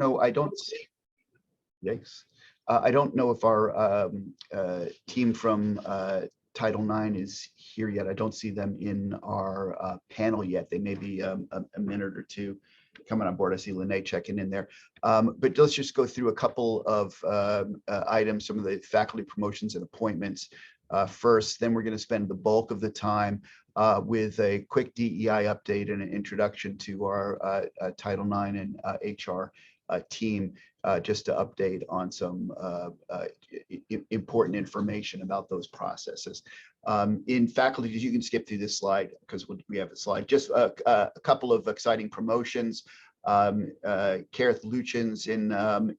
know. I don't see. Yikes. I don't know if our team from Title IX is here yet. I don't see them in our panel yet. They may be a minute or two coming on board. I see Lene checking in there. But let's just go through a couple of items, some of the faculty promotions and appointments first. Then we're going to spend the bulk of the time with a quick DEI update and an introduction to our Title IX and HR team, just to update on some important information about those processes. In faculty, you can skip through this slide because we have a slide. Just a couple of exciting promotions. Kareth Luchins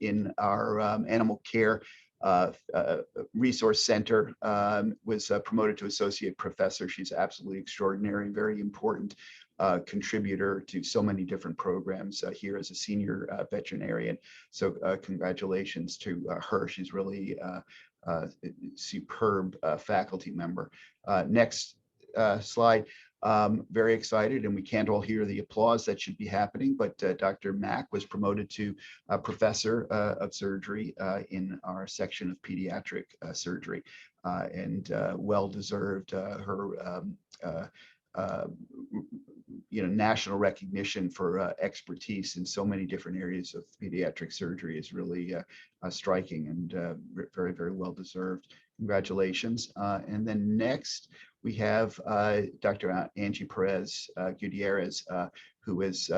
in our animal care resource center was promoted to associate professor. She's absolutely extraordinary, very important contributor to so many different programs here as a senior veterinarian. So congratulations to her. She's really a superb faculty member. Next slide. Very excited, and we can't all hear the applause that should be happening, but Dr. Mack was promoted to professor of surgery in our section of pediatric surgery, and well-deserved. Her national recognition for expertise in so many different areas of pediatric surgery is really striking and very, very well deserved. Congratulations. And then next we have Dr. Angie Perez Gutierrez, who has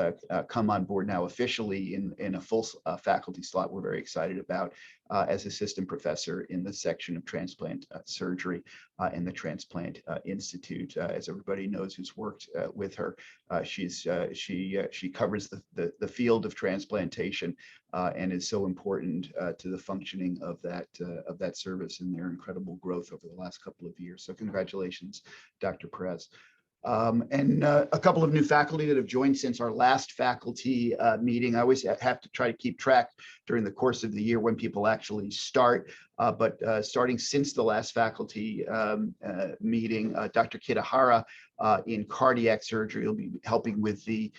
come on board now officially in a full faculty slot we're very excited about as assistant professor in the section of transplant surgery in the Transplant Institute. As everybody knows who's worked with her, she covers the field of transplantation and is so important to the functioning of that service and their incredible growth over the last couple of years. So congratulations, Dr. Perez. And a couple of new faculty that have joined since our last faculty meeting. I always have to try to keep track during the course of the year when people actually start, but starting since the last faculty meeting, Dr. Kitahara in cardiac surgery will be helping with the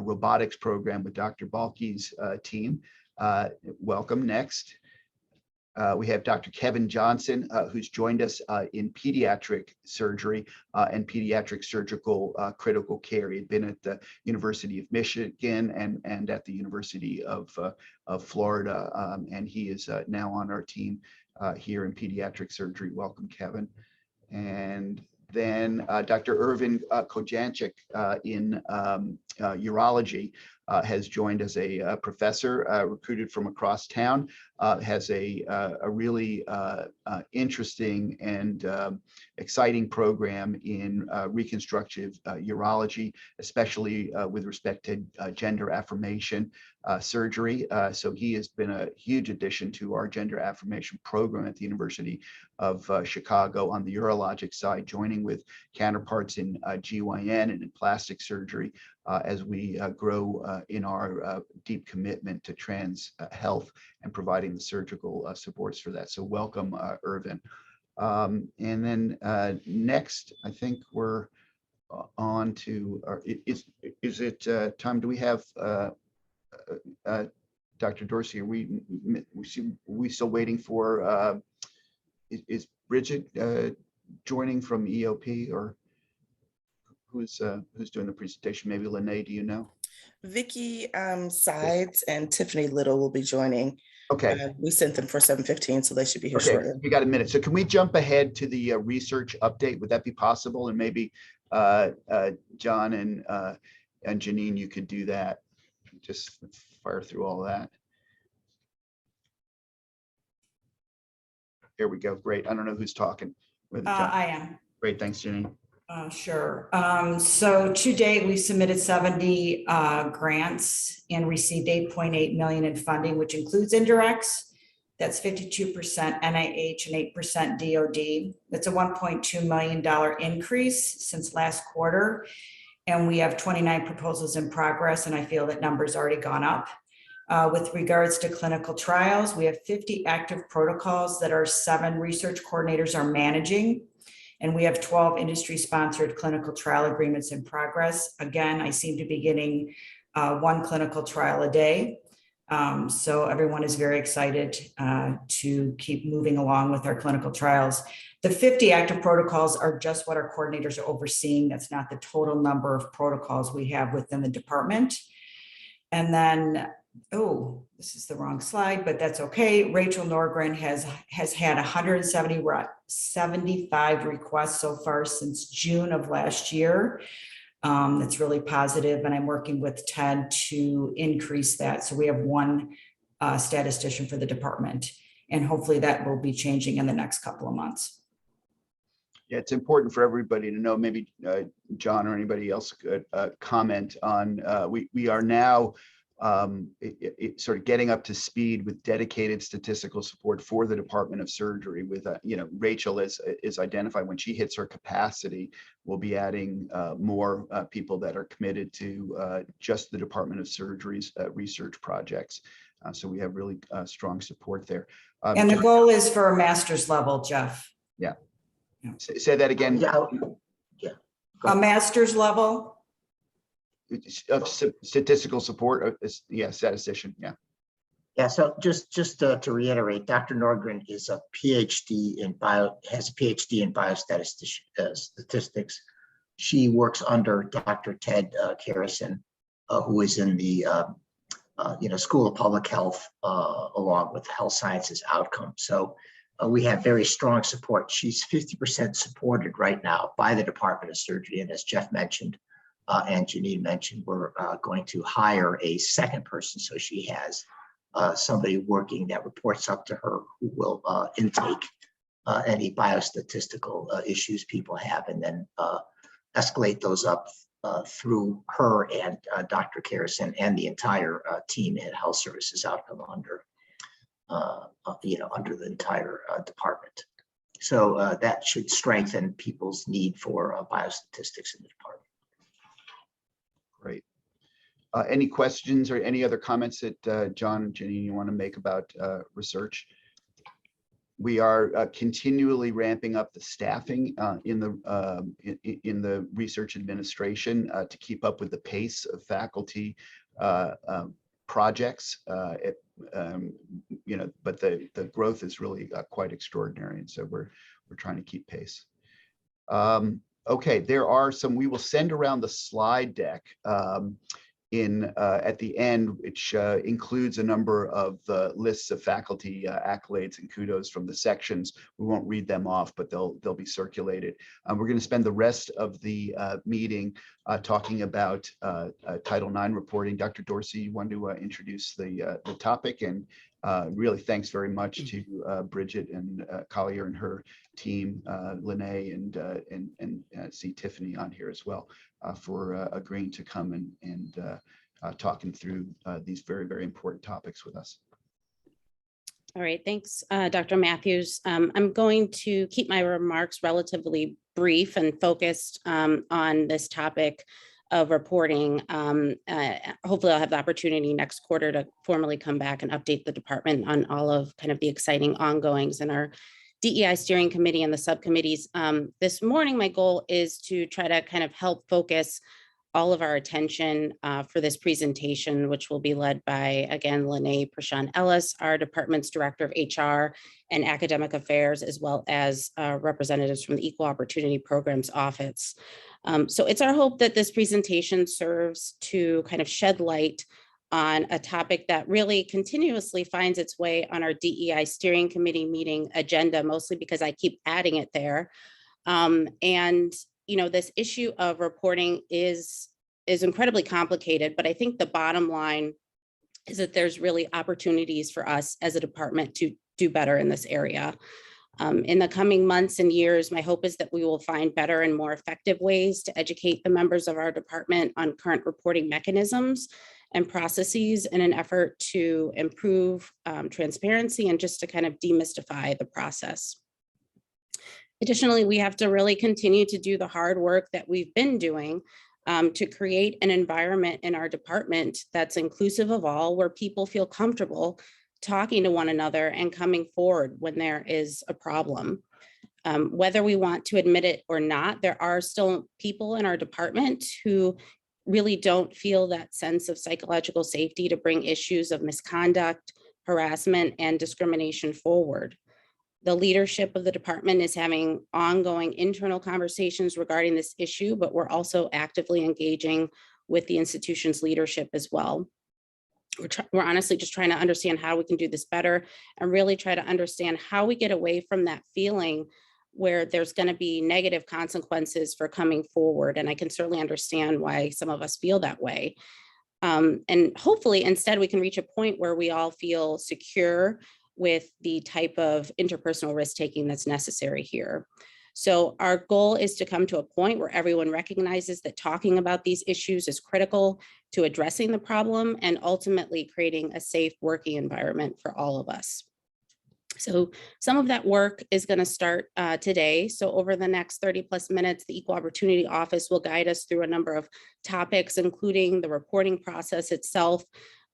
robotics program with Dr. Balke's team. Welcome. Next. We have Dr. Kevin Johnson, who's joined us in pediatric surgery and pediatric surgical critical care. He had been at the University of Michigan and at the University of Florida, and he is now on our team here in pediatric surgery. Welcome, Kevin. And then Dr. Irvin Kojanczyk in urology has joined as a professor, recruited from across town, has a really interesting and exciting program in reconstructive urology, especially with respect to gender affirmation surgery. So he has been a huge addition to our gender affirmation program at the University of Chicago on the urologic side, joining with counterparts in GYN and in plastic surgery as we grow in our deep commitment to trans health and providing the surgical supports for that. So welcome, Irvin. And then next, I think we're on to, is it time? Do we have Dr. Dorsey? Are we still waiting for, is Bridget joining from EOP, or who's doing the presentation? Maybe Lene, do you know? Vicky Sides and Tiffany Little will be joining. Okay. We sent them for 7:15, so they should be here shortly. We got a minute. So can we jump ahead to the research update? Would that be possible? And maybe John and Janine, you could do that. Just fire through all of that. Here we go. Great. I don't know who's talking. I am. Great. Thanks, Janine. Sure. So to date, we submitted 70 grants and received 8.8 million in funding, which includes indirects. That's 52% NIH and 8% DOD. That's a $1.2 million increase since last quarter. And we have 29 proposals in progress, and I feel that number's already gone up. With regards to clinical trials, we have 50 active protocols that our 7 research coordinators are managing. And we have 12 industry-sponsored clinical trial agreements in progress. Again, I seem to be getting 1 clinical trial a day. So everyone is very excited to keep moving along with our clinical trials. The 50 active protocols are just what our coordinators are overseeing. That's not the total number of protocols we have within the department. And then, oh, this is the wrong slide, but that's okay. Rachel Norgren has had 175 requests so far since June of last year. That's really positive, and I'm working with Ted to increase that. So we have one statistician for the department, and hopefully that will be changing in the next couple of months. Yeah, it's important for everybody to know, maybe John or anybody else could comment on, we are now sort of getting up to speed with dedicated statistical support for the Department of Surgery with, Rachel is identified when she hits her capacity, we'll be adding more people that are committed to just the Department of Surgery's research projects. So we have really strong support there. And the goal is for a master's level, Jeff. Yeah. Say that again. Yeah. A master's level? Of statistical support, statistician, yeah. Yeah, so just to reiterate, Dr. Norgren is a PhD in biostatistics. She works under Dr. Ted Kerrison, who is in the School of Public Health, along with Health Sciences Outcome. So we have very strong support. She's 50% supported right now by the Department of Surgery, and as Jeff mentioned, and Janine mentioned, we're going to hire a second person. So she has somebody working that reports up to her who will intake any biostatistical issues people have, and then escalate those up through her and Dr. Kerrison and the entire team at Health Services Outcome under the entire department. So that should strengthen people's need for biostatistics in the department. Great. Any questions or any other comments that John and Janine you want to make about research? We are continually ramping up the staffing in the research administration to keep up with the pace of faculty projects. But the growth is really quite extraordinary, and so we're trying to keep pace. Okay, there are some, we will send around the slide deck at the end, which includes a number of lists of faculty accolades and kudos from the sections. We won't read them off, but they'll be circulated. We're going to spend the rest of the meeting talking about Title IX reporting. Dr. Dorsey, you want to introduce the topic, and really thanks very much to Bridget and Collier and her team, Lene and see Tiffany on here as well for agreeing to come and talking through these very, very important topics with us. All right, thanks, Dr. Matthews. I'm going to keep my remarks relatively brief and focused on this topic of reporting. Hopefully I'll have the opportunity next quarter to formally come back and update the department on all of kind of the exciting ongoings in our DEI steering committee and the subcommittees. This morning, my goal is to try to kind of help focus all of our attention for this presentation, which will be led by, again, Lene Prashant Ellis, our department's director of HR and academic affairs, as well as representatives from the Equal Opportunity Programs Office. So it's our hope that this presentation serves to kind of shed light on a topic that really continuously finds its way on our DEI steering committee meeting agenda, mostly because I keep adding it there. This issue of reporting is incredibly complicated, but I think the bottom line is that there's really opportunities for us as a department to do better in this area. In the coming months and years, my hope is that we will find better and more effective ways to educate the members of our department on current reporting mechanisms and processes in an effort to improve transparency and just to kind of demystify the process. Additionally, we have to really continue to do the hard work that we've been doing to create an environment in our department that's inclusive of all, where people feel comfortable talking to one another and coming forward when there is a problem. Whether we want to admit it or not, there are still people in our department who really don't feel that sense of psychological safety to bring issues of misconduct, harassment, and discrimination forward. The leadership of the department is having ongoing internal conversations regarding this issue, but we're also actively engaging with the institution's leadership as well. We're honestly just trying to understand how we can do this better and really try to understand how we get away from that feeling where there's going to be negative consequences for coming forward. And I can certainly understand why some of us feel that way. And hopefully instead we can reach a point where we all feel secure with the type of interpersonal risk taking that's necessary here. So our goal is to come to a point where everyone recognizes that talking about these issues is critical to addressing the problem and ultimately creating a safe working environment for all of us. So some of that work is going to start today. So over the next 30+ minutes, the Equal Opportunity Office will guide us through a number of topics, including the reporting process itself.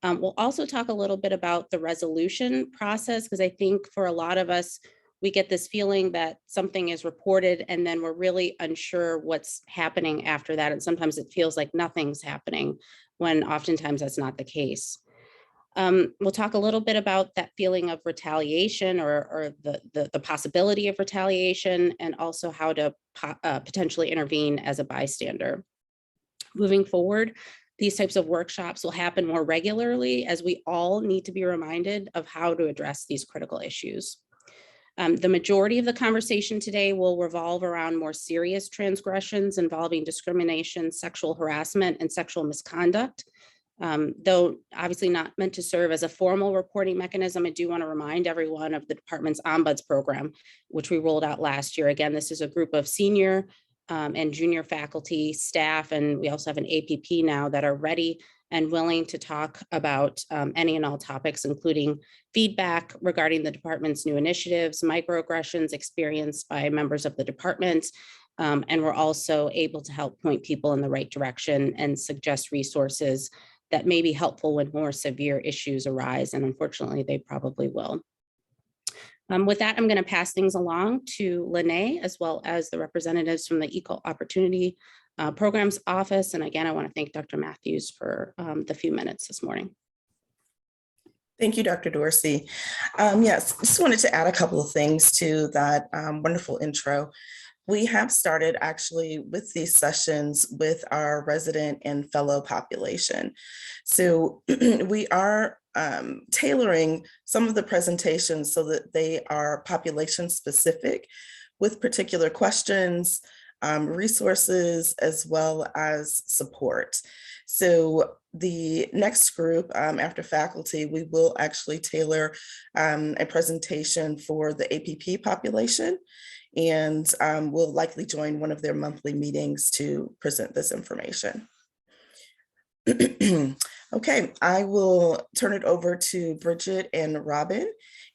We'll also talk a little bit about the resolution process, because I think for a lot of us, we get this feeling that something is reported and then we're really unsure what's happening after that. And sometimes it feels like nothing's happening when oftentimes that's not the case. We'll talk a little bit about that feeling of retaliation or the possibility of retaliation, and also how to potentially intervene as a bystander. Moving forward, these types of workshops will happen more regularly as we all need to be reminded of how to address these critical issues. The majority of the conversation today will revolve around more serious transgressions involving discrimination, sexual harassment, and sexual misconduct. Though obviously not meant to serve as a formal reporting mechanism, I do want to remind everyone of the department's Ombuds program, which we rolled out last year. Again, this is a group of senior and junior faculty, staff, and we also have an APP now that are ready and willing to talk about any and all topics, including feedback regarding the department's new initiatives, microaggressions experienced by members of the department. And we're also able to help point people in the right direction and suggest resources that may be helpful when more severe issues arise. And unfortunately, they probably will. With that, I'm going to pass things along to Lene, as well as the representatives from the Equal Opportunity Programs Office. And again, I want to thank Dr. Matthews for the few minutes this morning. Thank you, Dr. Dorsey. Yes, just wanted to add a couple of things to that wonderful intro. We have started actually with these sessions with our resident and fellow population. So we are tailoring some of the presentations so that they are population specific with particular questions, resources, as well as support. So the next group after faculty, we will actually tailor a presentation for the APP population, and we'll likely join one of their monthly meetings to present this information. Okay, I will turn it over to Bridget and Robin.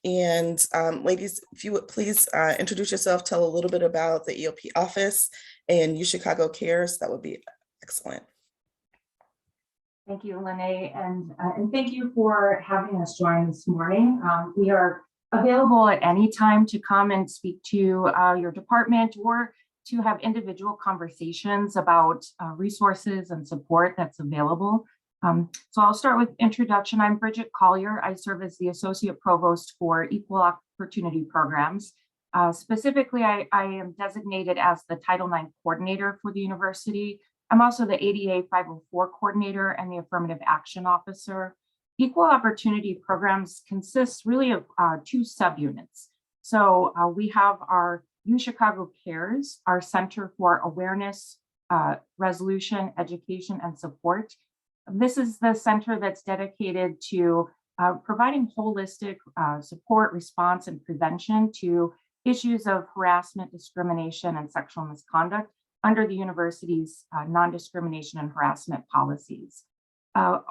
And ladies, if you would please introduce yourself, tell a little bit about the EOP office and UChicago Cares, that would be excellent. Thank you, Lene, and thank you for having us join this morning. We are available at any time to come and speak to your department or to have individual conversations about resources and support that's available. So I'll start with introduction. I'm Bridget Collier. I serve as the Associate Provost for Equal Opportunity Programs. Specifically, I am designated as the Title IX Coordinator for the university. I'm also the ADA 504 Coordinator and the Affirmative Action Officer. Equal Opportunity Programs consists really of two subunits. So we have our UChicago Cares, our Center for Awareness, Resolution, Education, and Support. This is the center that's dedicated to providing holistic support, response, and prevention to issues of harassment, discrimination, and sexual misconduct under the university's non-discrimination and harassment policies.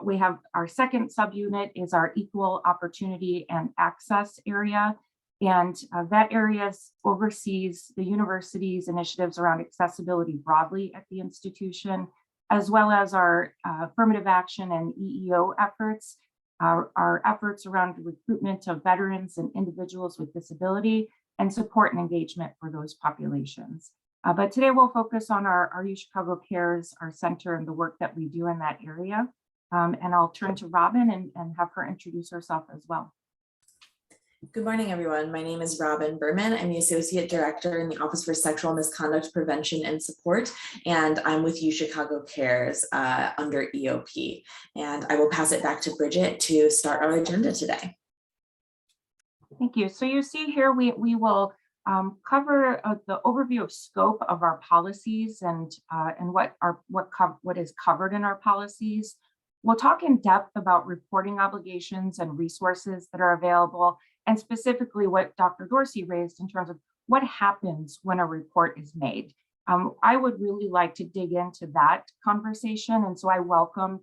We have our second subunit is our Equal Opportunity and Access area. And that area oversees the university's initiatives around accessibility broadly at the institution, as well as our affirmative action and EEO efforts, our efforts around recruitment of veterans and individuals with disability, and support and engagement for those populations. But today we'll focus on our UChicago Cares, our center, and the work that we do in that area. And I'll turn to Robin and have her introduce herself as well. Good morning, everyone. My name is Robin Berman. I'm the Associate Director in the Office for Sexual Misconduct Prevention and Support, and I'm with UChicago Cares under EOP. And I will pass it back to Bridget to start our agenda today. Thank you. So you see here, we will cover the overview of scope of our policies and what is covered in our policies. We'll talk in depth about reporting obligations and resources that are available, and specifically what Dr. Dorsey raised in terms of what happens when a report is made. I would really like to dig into that conversation, and so I welcome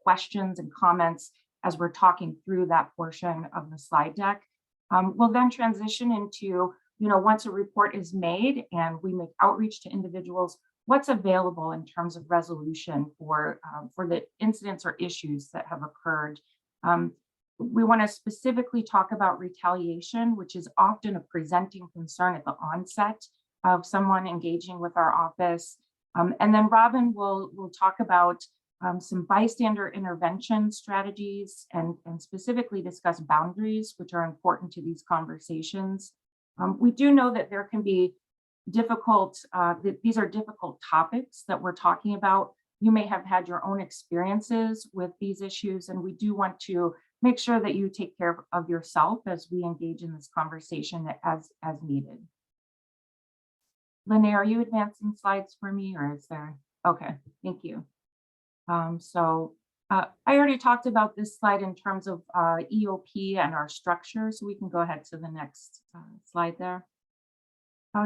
questions and comments as we're talking through that portion of the slide deck. We'll then transition into, once a report is made and we make outreach to individuals, what's available in terms of resolution for the incidents or issues that have occurred. We want to specifically talk about retaliation, which is often a presenting concern at the onset of someone engaging with our office. And then Robin will talk about some bystander intervention strategies and specifically discuss boundaries, which are important to these conversations. We do know that there can be difficult, these are difficult topics that we're talking about. You may have had your own experiences with these issues, and we do want to make sure that you take care of yourself as we engage in this conversation as needed. Lene, are you advancing slides for me, or is there? Okay, thank you. I already talked about this slide in terms of EOP and our structure, so we can go ahead to the next slide there.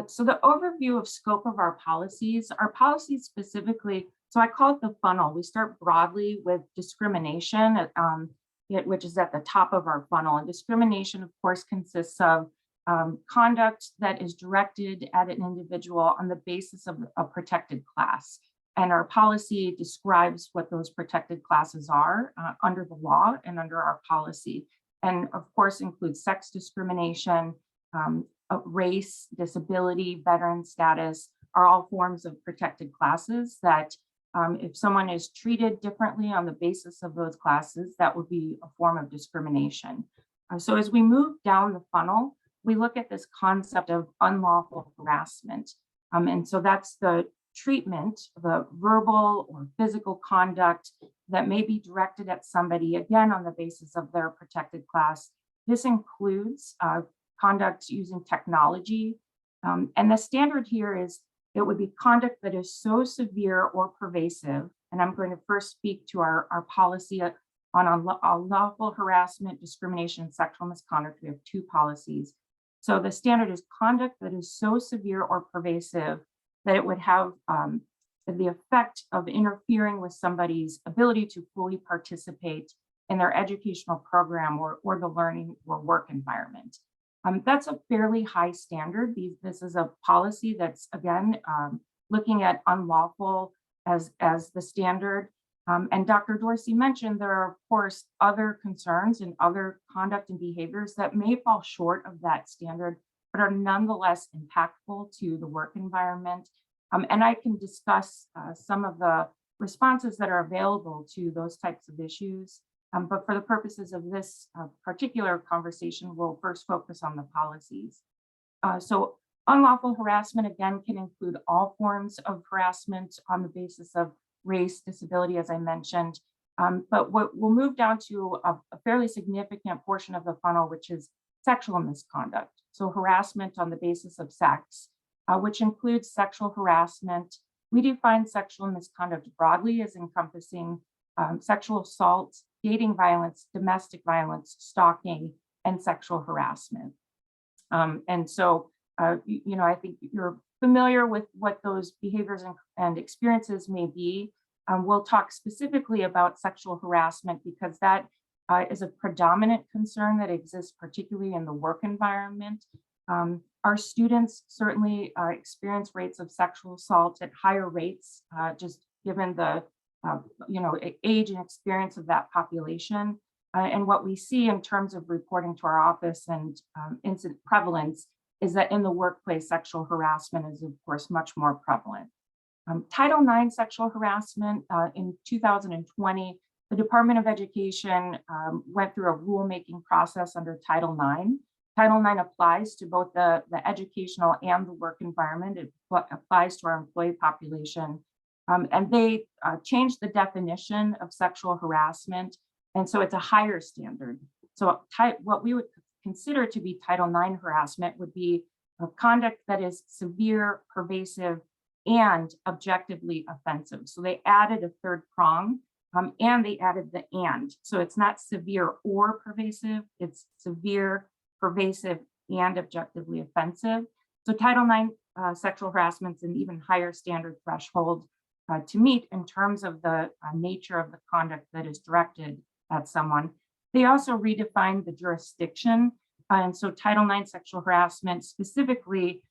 So the overview of scope of our policies specifically, so I call it the funnel. We start broadly with discrimination, which is at the top of our funnel. And discrimination, of course, consists of conduct that is directed at an individual on the basis of a protected class. And our policy describes what those protected classes are under the law and under our policy. And of course, includes sex discrimination, race, disability, veteran status are all forms of protected classes that if someone is treated differently on the basis of those classes, that would be a form of discrimination. So as we move down the funnel, we look at this concept of unlawful harassment. And so that's the treatment, the verbal or physical conduct that may be directed at somebody, again, on the basis of their protected class. This includes conduct using technology. And the standard here is it would be conduct that is so severe or pervasive. And I'm going to first speak to our policy on unlawful harassment, discrimination, and sexual misconduct. We have two policies. So the standard is conduct that is so severe or pervasive that it would have the effect of interfering with somebody's ability to fully participate in their educational program or the learning or work environment. That's a fairly high standard. This is a policy that's, again, looking at unlawful as the standard. And Dr. Dorsey mentioned there are, of course, other concerns and other conduct and behaviors that may fall short of that standard, but are nonetheless impactful to the work environment. And I can discuss some of the responses that are available to those types of issues. But for the purposes of this particular conversation, we'll first focus on the policies. So unlawful harassment, again, can include all forms of harassment on the basis of race, disability, as I mentioned. But what we'll move down to a fairly significant portion of the funnel, which is sexual misconduct. So harassment on the basis of sex, which includes sexual harassment. We define sexual misconduct broadly as encompassing sexual assault, dating violence, domestic violence, stalking, and sexual harassment. And so, I think you're familiar with what those behaviors and experiences may be. We'll talk specifically about sexual harassment because that is a predominant concern that exists particularly in the work environment. Our students certainly experience rates of sexual assault at higher rates, just given the age and experience of that population. And what we see in terms of reporting to our office and incident prevalence is that in the workplace, sexual harassment is of course much more prevalent. Title IX sexual harassment in 2020, the Department of Education went through a rulemaking process under Title IX. Title IX applies to both the educational and the work environment. It applies to our employee population. And they changed the definition of sexual harassment. And so it's a higher standard. So what we would consider to be Title IX harassment would be a conduct that is severe, pervasive, and objectively offensive. So they added a third prong and they added the and. So it's not severe or pervasive, it's severe, pervasive, and objectively offensive. So Title IX sexual harassment is an even higher standard threshold to meet in terms of the nature of the conduct that is directed at someone. They also redefined the jurisdiction. And so Title IX sexual harassment specifically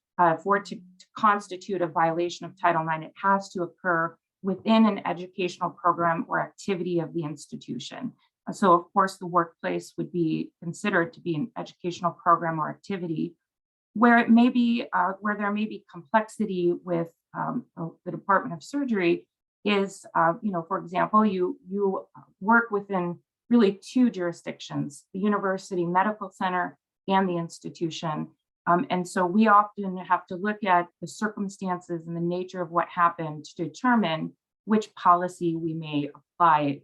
for it to constitute a violation of Title IX, it has to occur within an educational program or activity of the institution. So of course, the workplace would be considered to be an educational program or activity where it may be, where there may be complexity with the Department of Surgery is, for example, you work within really two jurisdictions, the University Medical Center and the institution. And so we often have to look at the circumstances and the nature of what happened to determine which policy we may apply.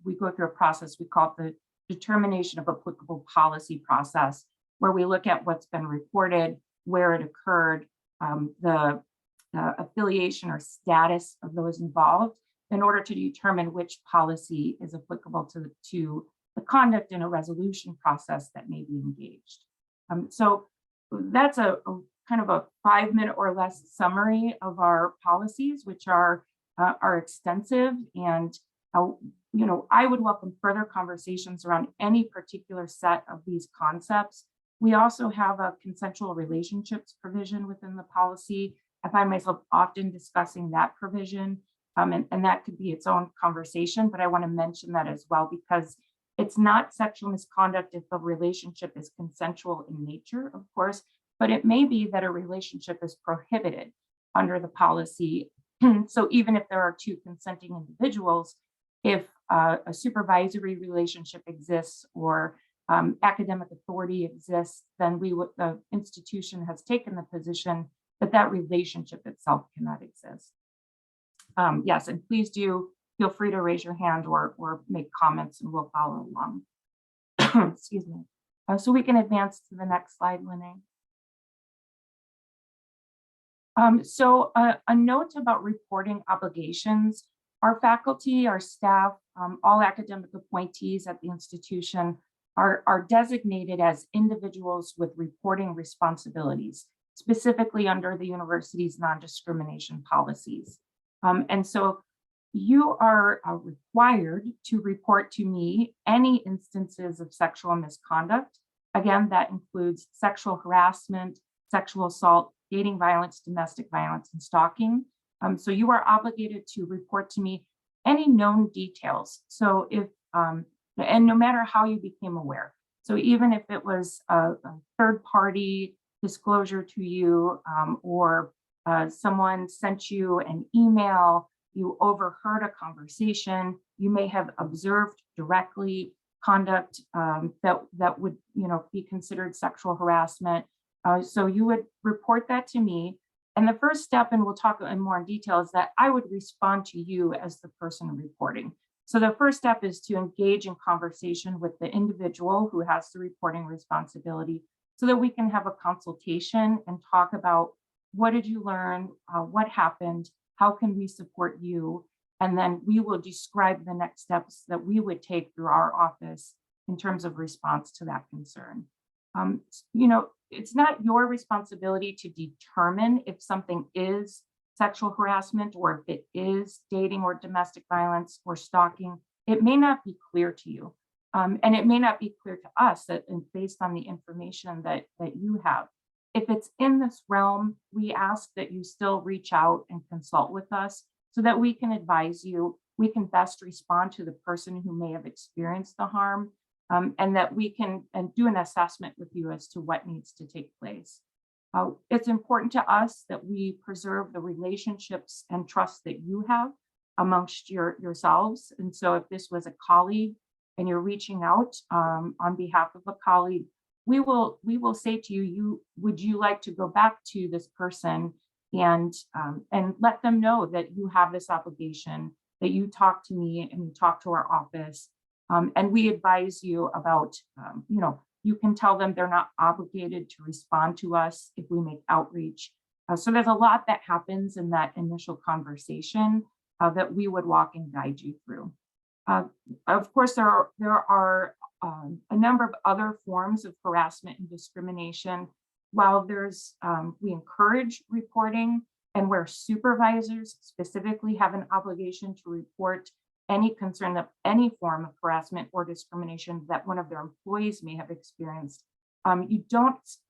We go through a process, we call it the determination of applicable policy process, where we look at what's been reported, where it occurred, the affiliation or status of those involved in order to determine which policy is applicable to the conduct in a resolution process that may be engaged. So that's a kind of a 5-minute or less summary of our policies, which are extensive. And I would welcome further conversations around any particular set of these concepts. We also have a consensual relationships provision within the policy. I find myself often discussing that provision, and that could be its own conversation, but I want to mention that as well, because it's not sexual misconduct if the relationship is consensual in nature, of course, but it may be that a relationship is prohibited under the policy. So even if there are two consenting individuals, if a supervisory relationship exists or academic authority exists, then the institution has taken the position that that relationship itself cannot exist. Yes, and please do feel free to raise your hand or make comments and we'll follow along. Excuse me. So we can advance to the next slide, Lene. So a note about reporting obligations. Our faculty, our staff, all academic appointees at the institution are designated as individuals with reporting responsibilities, specifically under the university's non-discrimination policies. And so you are required to report to me any instances of sexual misconduct. Again, that includes sexual harassment, sexual assault, dating violence, domestic violence, and stalking. So you are obligated to report to me any known details. So if, and no matter how you became aware. So even if it was a third party disclosure to you, or someone sent you an email, you overheard a conversation, you may have observed directly conduct that would be considered sexual harassment. So you would report that to me. And the first step, and we'll talk in more in detail, is that I would respond to you as the person reporting. So the first step is to engage in conversation with the individual who has the reporting responsibility so that we can have a consultation and talk about what did you learn, what happened, how can we support you? And then we will describe the next steps that we would take through our office in terms of response to that concern. It's not your responsibility to determine if something is sexual harassment or if it is dating or domestic violence or stalking. It may not be clear to you. And it may not be clear to us that based on the information that you have. If it's in this realm, we ask that you still reach out and consult with us so that we can advise you, we can best respond to the person who may have experienced the harm, and that we can do an assessment with you as to what needs to take place. It's important to us that we preserve the relationships and trust that you have amongst yourselves. And so if this was a colleague and you're reaching out on behalf of a colleague, we will say to you, would you like to go back to this person and let them know that you have this obligation, that you talk to me and you talk to our office. And we advise you about, you can tell them they're not obligated to respond to us if we make outreach. So there's a lot that happens in that initial conversation that we would walk and guide you through. Of course, there are a number of other forms of harassment and discrimination. While we encourage reporting, and where supervisors specifically have an obligation to report any concern of any form of harassment or discrimination that one of their employees may have experienced,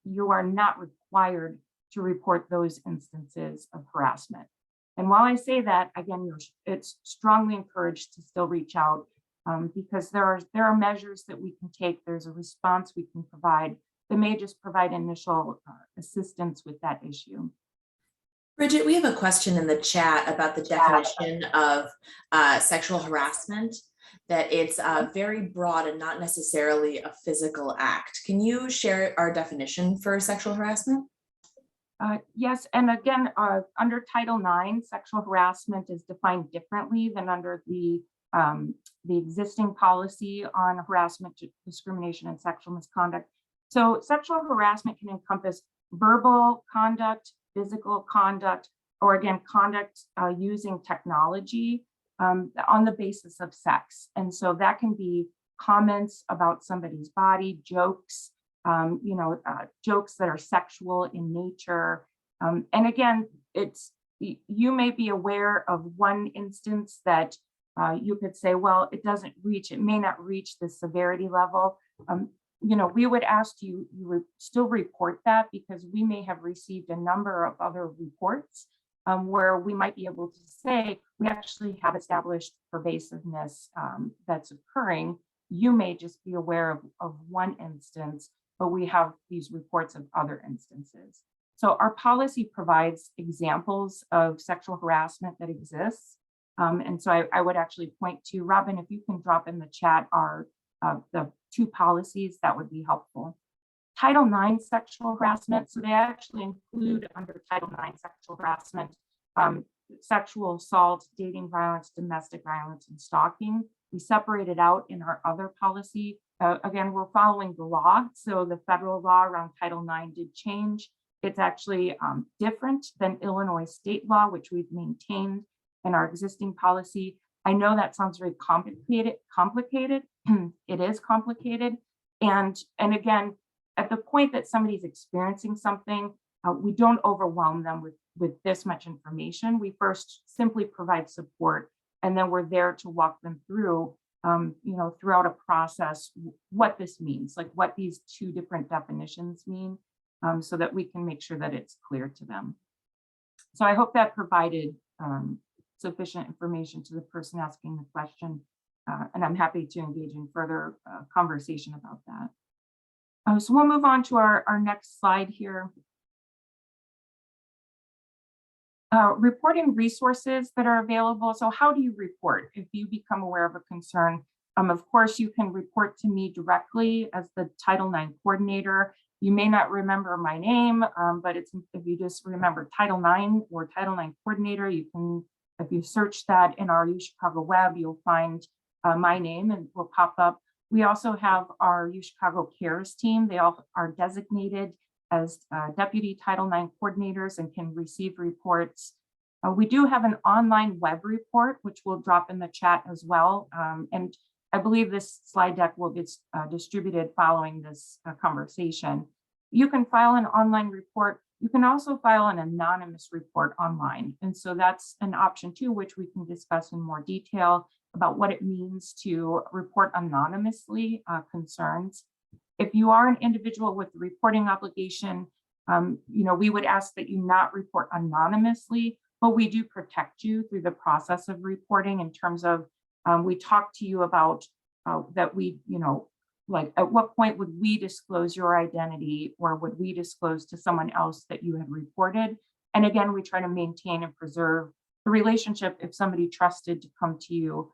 you are not required to report those instances of harassment. And while I say that, again, it's strongly encouraged to still reach out because there are measures that we can take. There's a response we can provide that may just provide initial assistance with that issue. Bridget, we have a question in the chat about the definition of sexual harassment, that it's very broad and not necessarily a physical act. Can you share our definition for sexual harassment? Yes, and again, under Title IX, sexual harassment is defined differently than under the existing policy on harassment, discrimination, and sexual misconduct. So sexual harassment can encompass verbal conduct, physical conduct, or again, conduct using technology on the basis of sex. And so that can be comments about somebody's body, jokes, jokes that are sexual in nature. And again, you may be aware of one instance that you could say, well, it may not reach the severity level. We would ask you would still report that, because we may have received a number of other reports where we might be able to say, we actually have established pervasiveness that's occurring. You may just be aware of one instance, but we have these reports of other instances. So our policy provides examples of sexual harassment that exists. And so I would actually point to, Robin, if you can drop in the chat the two policies, that would be helpful. Title IX sexual harassment, so they actually include under Title IX sexual harassment, sexual assault, dating violence, domestic violence, and stalking. We separate it out in our other policy. Again, we're following the law. So the federal law around Title IX did change. It's actually different than Illinois state law, which we've maintained in our existing policy. I know that sounds very complicated. It is complicated. And again, at the point that somebody's experiencing something, we don't overwhelm them with this much information. We first simply provide support, and then we're there to walk them through, throughout a process, what this means, like what these two different definitions mean, so that we can make sure that it's clear to them. So I hope that provided sufficient information to the person asking the question, and I'm happy to engage in further conversation about that. So we'll move on to our next slide here. Reporting resources that are available. So how do you report if you become aware of a concern? Of course, you can report to me directly as the Title IX coordinator. You may not remember my name, but if you just remember Title IX or Title IX coordinator, you can, if you search that in our UChicago web, you'll find my name and will pop up. We also have our UChicago Cares team. They all are designated as deputy Title IX coordinators and can receive reports. We do have an online web report, which we'll drop in the chat as well. And I believe this slide deck will get distributed following this conversation. You can file an online report. You can also file an anonymous report online. And so that's an option too, which we can discuss in more detail about what it means to report anonymously concerns. If you are an individual with a reporting obligation, we would ask that you not report anonymously, but we do protect you through the process of reporting in terms of we talk to you about that we, like, at what point would we disclose your identity, or would we disclose to someone else that you had reported? And again, we try to maintain and preserve the relationship. If somebody trusted to come to you,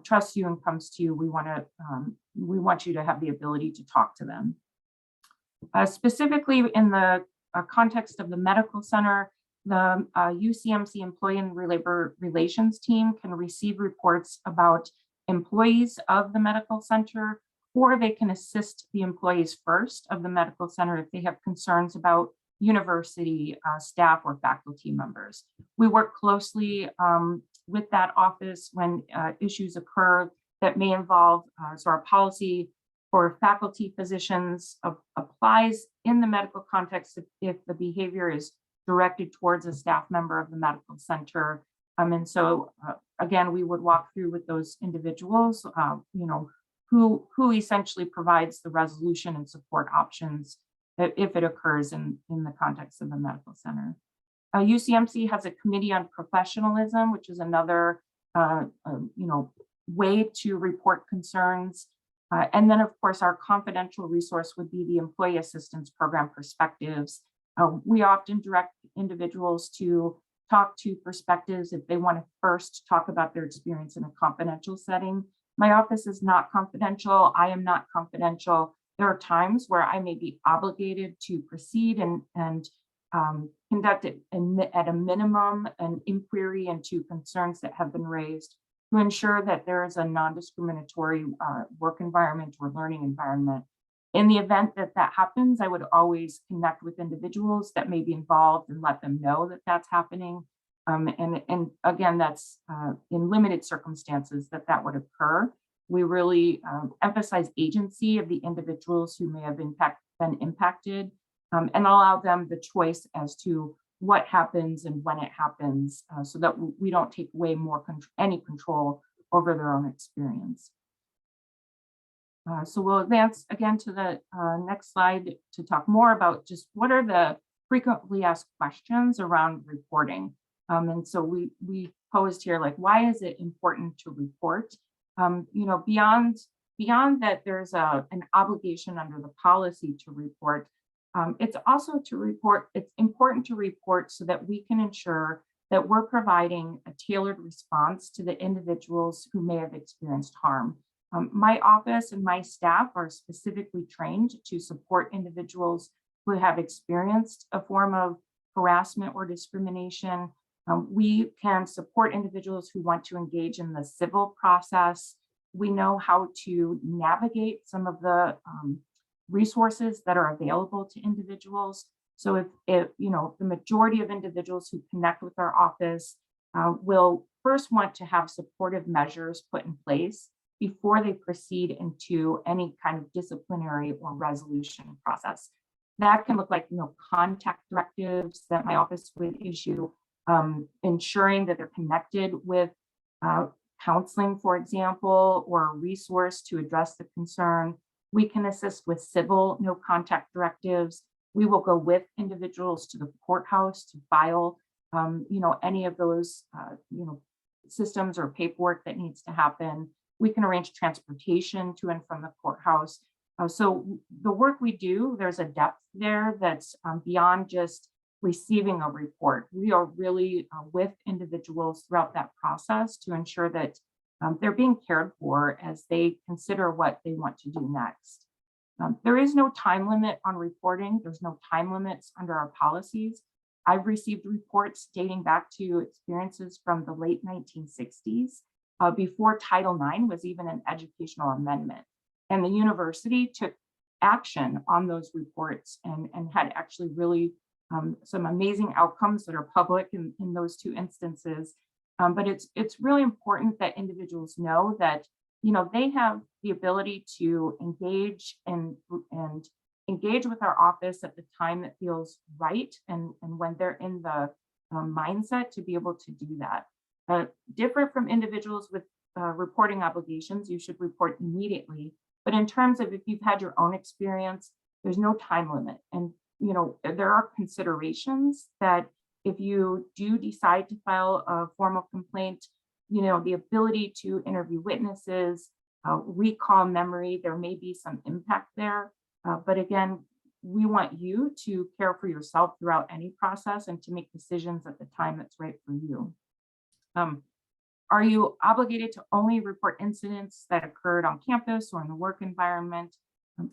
trusts you and comes to you, we want you to have the ability to talk to them. Specifically in the context of the medical center, the UCMC Employee and Labor Relations team can receive reports about employees of the medical center, or they can assist the employees first of the medical center if they have concerns about university staff or faculty members. We work closely with that office when issues occur that may involve, so our policy for faculty physicians applies in the medical context if the behavior is directed towards a staff member of the medical center. And so again, we would walk through with those individuals, who essentially provides the resolution and support options if it occurs in the context of the medical center. UCMC has a committee on professionalism, which is another way to report concerns. And then, of course, our confidential resource would be the Employee Assistance Program Perspectives. We often direct individuals to talk to perspectives if they want to first talk about their experience in a confidential setting. My office is not confidential. I am not confidential. There are times where I may be obligated to proceed and conduct it at a minimum an inquiry into concerns that have been raised to ensure that there is a non-discriminatory work environment or learning environment. In the event that that happens, I would always connect with individuals that may be involved and let them know that that's happening. And again, that's in limited circumstances that would occur. We really emphasize agency of the individuals who may have been impacted and allow them the choice as to what happens and when it happens, so that we don't take away any control over their own experience. So we'll advance again to the next slide to talk more about just what are the frequently asked questions around reporting. And so we posed here, like, why is it important to report? Beyond that, there's an obligation under the policy to report. It's also to report, it's important to report so that we can ensure that we're providing a tailored response to the individuals who may have experienced harm. My office and my staff are specifically trained to support individuals who have experienced a form of harassment or discrimination. We can support individuals who want to engage in the civil process. We know how to navigate some of the resources that are available to individuals. So if the majority of individuals who connect with our office will first want to have supportive measures put in place before they proceed into any kind of disciplinary or resolution process. That can look like contact directives that my office would issue, ensuring that they're connected with counseling, for example, or a resource to address the concern. We can assist with civil no contact directives. We will go with individuals to the courthouse to file, any of those, systems or paperwork that needs to happen. We can arrange transportation to and from the courthouse. So the work we do, there's a depth there that's beyond just receiving a report. We are really with individuals throughout that process to ensure that they're being cared for as they consider what they want to do next. There is no time limit on reporting. There's no time limits under our policies. I've received reports dating back to experiences from the late 1960s, before Title IX was even an educational amendment. And the university took action on those reports and had actually really some amazing outcomes that are public in those two instances. But it's really important that individuals know that they have the ability to engage and engage with our office at the time that feels right and when they're in the mindset to be able to do that. Different from individuals with reporting obligations, you should report immediately. But in terms of if you've had your own experience, there's no time limit. And there are considerations that if you do decide to file a formal complaint, the ability to interview witnesses, recall memory, there may be some impact there. But again, we want you to care for yourself throughout any process and to make decisions at the time that's right for you. Are you obligated to only report incidents that occurred on campus or in the work environment?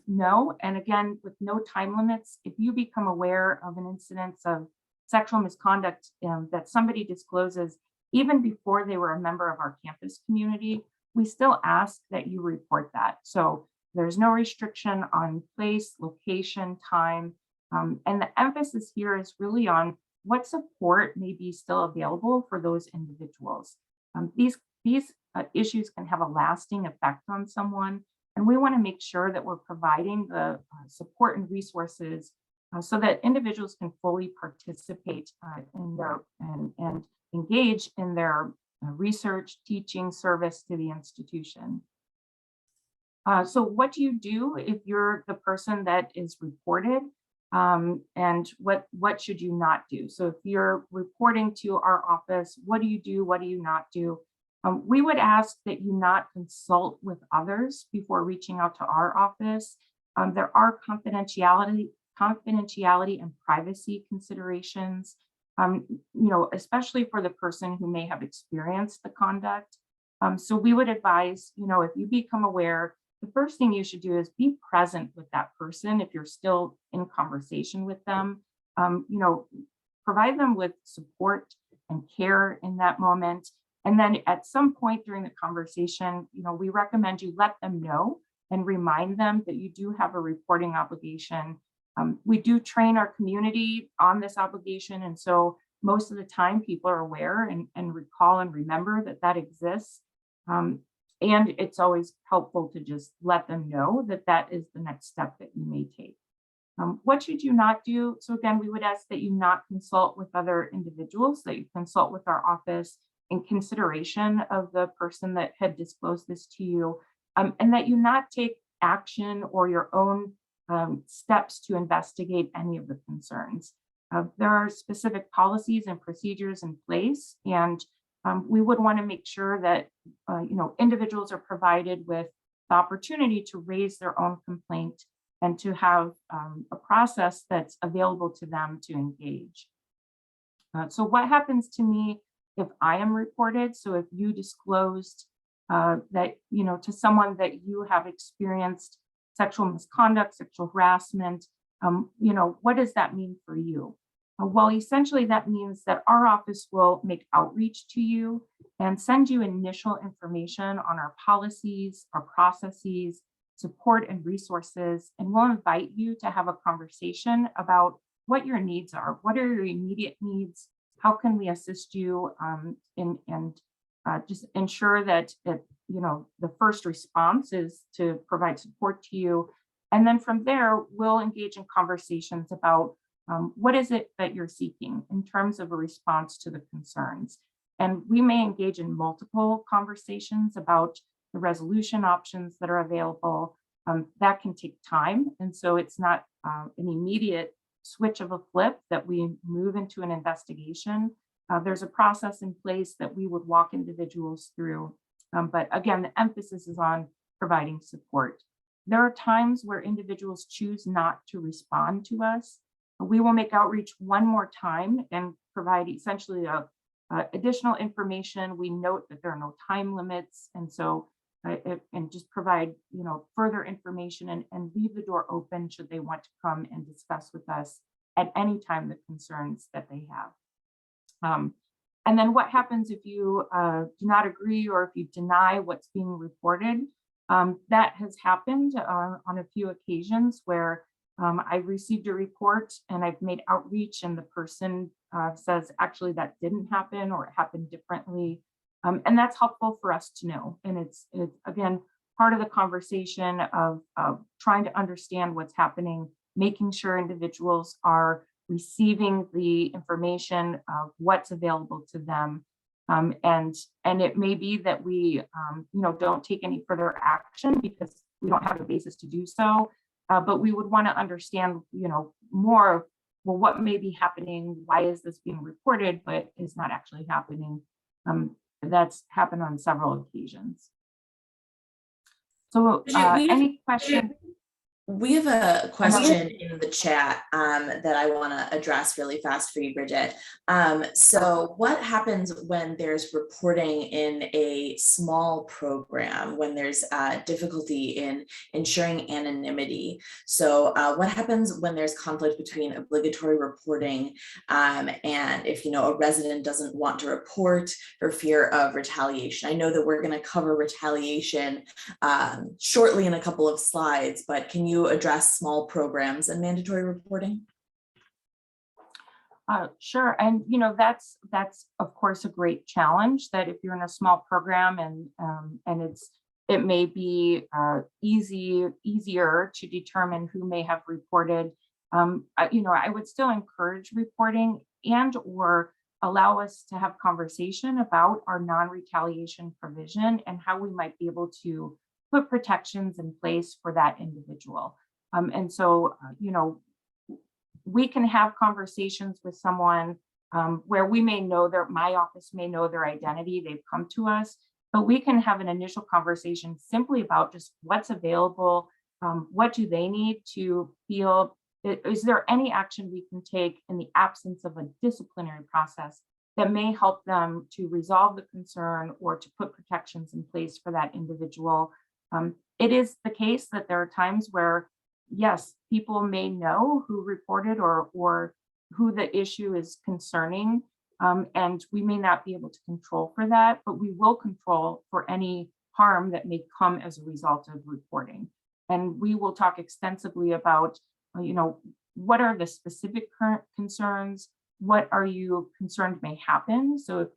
No, and again, with no time limits, if you become aware of an incidence of sexual misconduct that somebody discloses, even before they were a member of our campus community, we still ask that you report that. So there's no restriction on place, location, time, and the emphasis here is really on what support may be still available for those individuals. These issues can have a lasting effect on someone, and we want to make sure that we're providing the support and resources so that individuals can fully participate in their and engage in their research, teaching, service to the institution. So what do you do if you're the person that is reported? And what should you not do? So if you're reporting to our office, what do you do? What do you not do? We would ask that you not consult with others before reaching out to our office. There are confidentiality and privacy considerations, especially for the person who may have experienced the conduct. So we would advise, if you become aware, the first thing you should do is be present with that person if you're still in conversation with them. Provide them with support and care in that moment. And then at some point during the conversation, we recommend you let them know and remind them that you do have a reporting obligation. We do train our community on this obligation. And so most of the time people are aware and recall and remember that exists. And it's always helpful to just let them know that is the next step that you may take. What should you not do? So again, we would ask that you not consult with other individuals, that you consult with our office in consideration of the person that had disclosed this to you, and that you not take action or your own steps to investigate any of the concerns. There are specific policies and procedures in place, and we would want to make sure that individuals are provided with the opportunity to raise their own complaint and to have a process that's available to them to engage. So what happens to me if I am reported? So if you disclosed that, to someone that you have experienced sexual misconduct, sexual harassment, what does that mean for you? Well, essentially that means that our office will make outreach to you and send you initial information on our policies, our processes, support and resources, and we'll invite you to have a conversation about what your needs are. What are your immediate needs? How can we assist you and just ensure that the first response is to provide support to you. And then from there, we'll engage in conversations about what is it that you're seeking in terms of a response to the concerns. And we may engage in multiple conversations about the resolution options that are available. That can take time. And so it's not an immediate switch of a flip that we move into an investigation. There's a process in place that we would walk individuals through. But again, the emphasis is on providing support. There are times where individuals choose not to respond to us. We will make outreach one more time and provide essentially additional information. We note that there are no time limits. And so, and just provide, further information and leave the door open should they want to come and discuss with us at any time the concerns that they have. And then what happens if you do not agree or if you deny what's being reported? That has happened on a few occasions where I received a report and I've made outreach and the person says, actually, that didn't happen or it happened differently. And that's helpful for us to know. And it's again, part of the conversation of trying to understand what's happening, making sure individuals are receiving the information of what's available to them. And it may be that we don't take any further action because we don't have a basis to do so. But we would want to understand, more of, well, what may be happening? Why is this being reported, but is not actually happening? That's happened on several occasions. So Bridget, any questions? we have a question in the chat that I want to address really fast for you, Bridget. So what happens when there's reporting in a small program, when there's difficulty in ensuring anonymity? So what happens when there's conflict between obligatory reporting and if, you know, a resident doesn't want to report for fear of retaliation? I know that we're going to cover retaliation shortly in a couple of slides, but can you address small programs and mandatory reporting? Sure, and you know that's of course a great challenge, that if you're in a small program and it may be easier to determine who may have reported. You know, I would still encourage reporting and or allow us to have conversation about our non-retaliation provision and how we might be able to put protections in place for that individual. And so, you know, we can have conversations with someone where we may know my office may know their identity, they've come to us, but we can have an initial conversation simply about just what's available, what do they need to feel, is there any action we can take in the absence of a disciplinary process that may help them to resolve the concern or to put protections in place for that individual. It is the case that there are times where, yes, people may know who reported or who the issue is concerning, and we may not be able to control for that, but we will control for any harm that may come as a result of reporting. And we will talk extensively about, you know, what are the specific current concerns? What are you concerned may happen? So if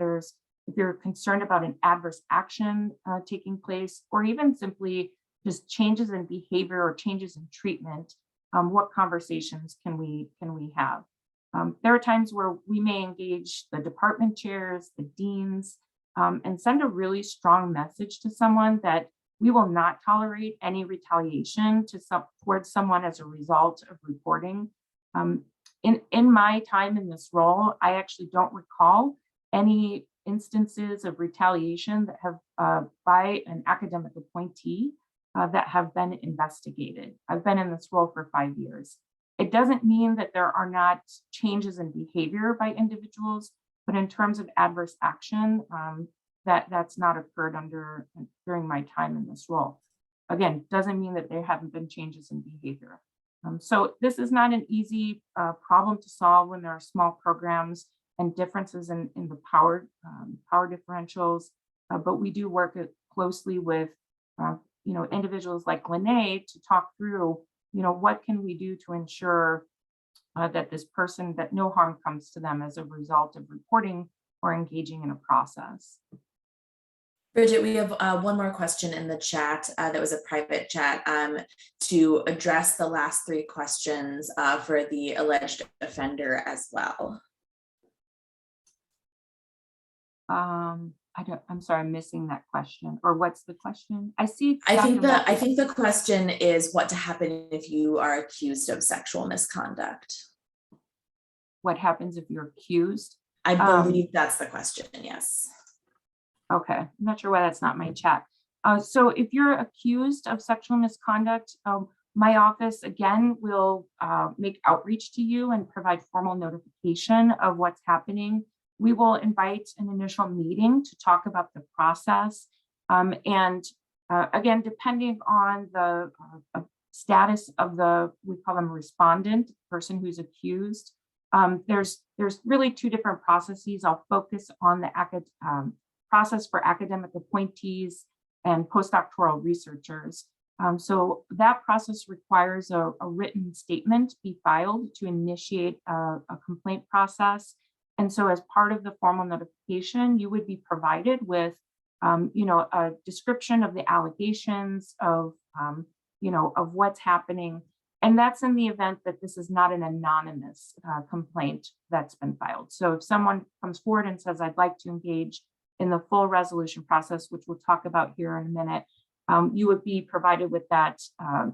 you're concerned about an adverse action taking place, or even simply just changes in behavior or changes in treatment, what conversations can we have? There are times where we may engage the department chairs, the deans, and send a really strong message to someone that we will not tolerate any retaliation towards someone as a result of reporting. In my time in this role, I actually don't recall any instances of retaliation that have by an academic appointee that have been investigated. I've been in this role for 5 years. It doesn't mean that there are not changes in behavior by individuals, but in terms of adverse action, that's not occurred during my time in this role. Again, doesn't mean that there haven't been changes in behavior. So this is not an easy problem to solve when there are small programs and differences in the power differentials, but we do work closely with individuals like Lene to talk through, what can we do to ensure that that no harm comes to them as a result of reporting or engaging in a process. Bridget, we have one more question in the chat that was a private chat to address the last 3 questions for the alleged offender as well. I'm sorry, I'm missing that question. Or what's the question? I think the question is what to happen if you are accused of sexual misconduct. What happens if you're accused? I believe that's the question, yes. Okay, I'm not sure why that's not my chat. So if you're accused of sexual misconduct, my office again will make outreach to you and provide formal notification of what's happening. We will invite an initial meeting to talk about the process. And again, depending on the status of we call them respondent, person who's accused, there's really 2 different processes. I'll focus on the process for academic appointees and postdoctoral researchers. So that process requires a written statement be filed to initiate a complaint process. And so as part of the formal notification, you would be provided with, a description of the allegations of what's happening. And that's in the event that this is not an anonymous complaint that's been filed. So if someone comes forward and says, I'd like to engage in the full resolution process, which we'll talk about here in a minute, you would be provided with that